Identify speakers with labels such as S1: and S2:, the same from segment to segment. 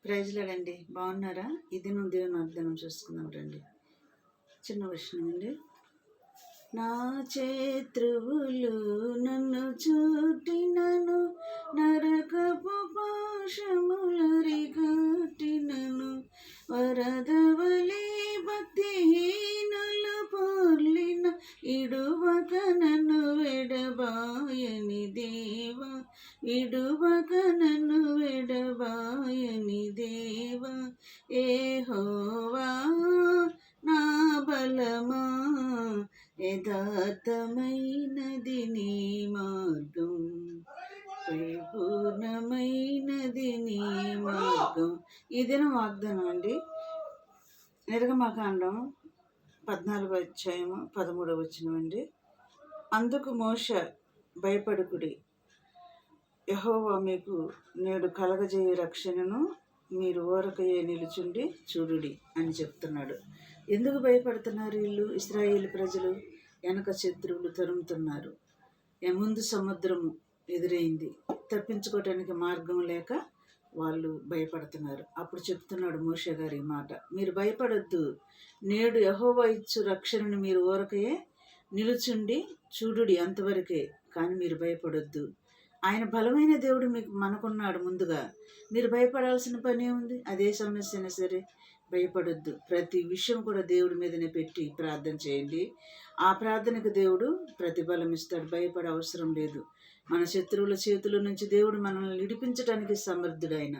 S1: ప్రైజ్లాడండి. బాగున్నారా? ఇది నువ్వు దేవుని వాగ్దానం చూసుకుందాం రండి. చిన్న విషయం అండి. నా శత్రువులు నన్ను చుట్టినను, నరకపు పాశములు రిగట్టినను, వరదవలే భక్తిహీనులు పొర్లిన, ఇడువక నన్ను ఎడబాయని దేవా, ఇడువక నన్ను ఎడబాయని దేవా. యెహోవా నా బలమా, యథార్థమైనది నీ మార్గం, పరిపూర్ణమైనది నీ మార్గం. ఈ దినం వాగ్దానం అండి. నిర్గమకాండం 14వ అధ్యాయము 13వ వచనం అండి. అందుకు మోషే, భయపడుకుడి, యెహోవా మీకు నేడు కలగజేయ రక్షణను మీరు ఊరకయే నిలుచుండి చూడుడి అని చెప్తున్నాడు. ఎందుకు భయపడుతున్నారు వీళ్ళు? ఇశ్రాయేలు ప్రజలు వెనక శత్రువులు తరుముతున్నారు. ముందు సముద్రము ఎదురైంది, తప్పించుకోవటానికి మార్గం లేక వాళ్ళు భయపడుతున్నారు. అప్పుడు చెప్తున్నాడు మోషే గారి మాట, మీరు భయపడొద్దు, నేడు యెహోవా ఇచ్చు రక్షణను మీరు ఊరకయే నిలుచుండి చూడుడి, అంతవరకే, కానీ మీరు భయపడొద్దు. ఆయన బలమైన దేవుడు మీకు మనకున్నాడు. ముందుగా మీరు భయపడాల్సిన పని ఉంది. అదే సమస్య అయినా సరే భయపడొద్దు. ప్రతి విషయం కూడా దేవుడి మీదనే పెట్టి ప్రార్థన చేయండి. ఆ ప్రార్థనకు దేవుడు ప్రతిఫలం ఇస్తాడు. భయపడే అవసరం లేదు. మన శత్రువుల చేతుల నుంచి దేవుడు మనల్ని విడిపించడానికి సమర్థుడైన.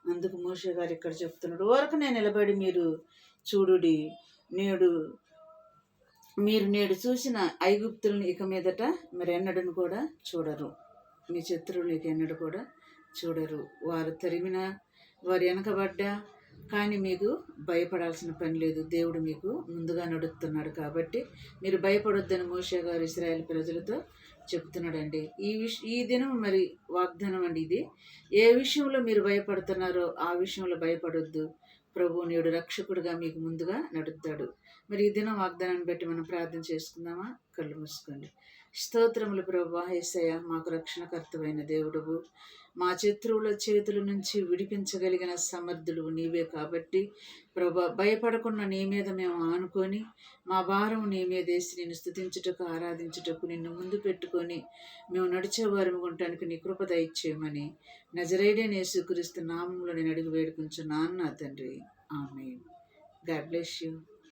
S1: అందుకు మోషే గారు ఇక్కడ చెప్తున్నాడు, ఊరకనే నిలబడి మీరు చూడుడి, మీరు నేడు చూసిన ఐగుప్తులను ఇక మీదట మరి ఎన్నడను కూడా చూడరు. మీ శత్రువులు ఇక ఎన్నడూ కూడా చూడరు. వారు తరిమిన, వారు వెనకబడ్డా కానీ మీకు భయపడాల్సిన పని లేదు. దేవుడు మీకు ముందుగా నడుస్తున్నాడు. కాబట్టి మీరు భయపడొద్దని మోషే గారు ఇశ్రాయేలు ప్రజలతో చెప్తున్నాడండి. ఈ దినం మరి వాగ్దానం అండి ఇది. ఏ విషయంలో మీరు భయపడుతున్నారో ఆ విషయంలో భయపడొద్దు. ప్రభు నేడు రక్షకుడుగా మీకు ముందుగా నడుస్తాడు. మరి ఈ దినం వాగ్దానాన్ని బట్టి మనం ప్రార్థన చేసుకుందామా? కళ్ళు మూసుకోండి. స్తోత్రములు ప్రభువా, యేసయ్య, మాకు రక్షణకర్తవైన దేవుడువు, మా శత్రువుల చేతుల నుంచి విడిపించగలిగిన సమర్థుడు నీవే. కాబట్టి ప్రభా, భయపడకుండా నీ మీద మేము ఆనుకొని మా భారం నీ మీద వేసి నిన్ను స్తుతించుటకు, ఆరాధించుటకు, నిన్ను ముందు పెట్టుకొని మేము నడిచేవారు ఉండటానికి నీ కృప దయచేయమని నజరేయుడైన యేసుక్రీస్తు నామములో నేను అడిగి వేడుకుంటున్నాను నా తండ్రి. ఆమేన్. God bless you.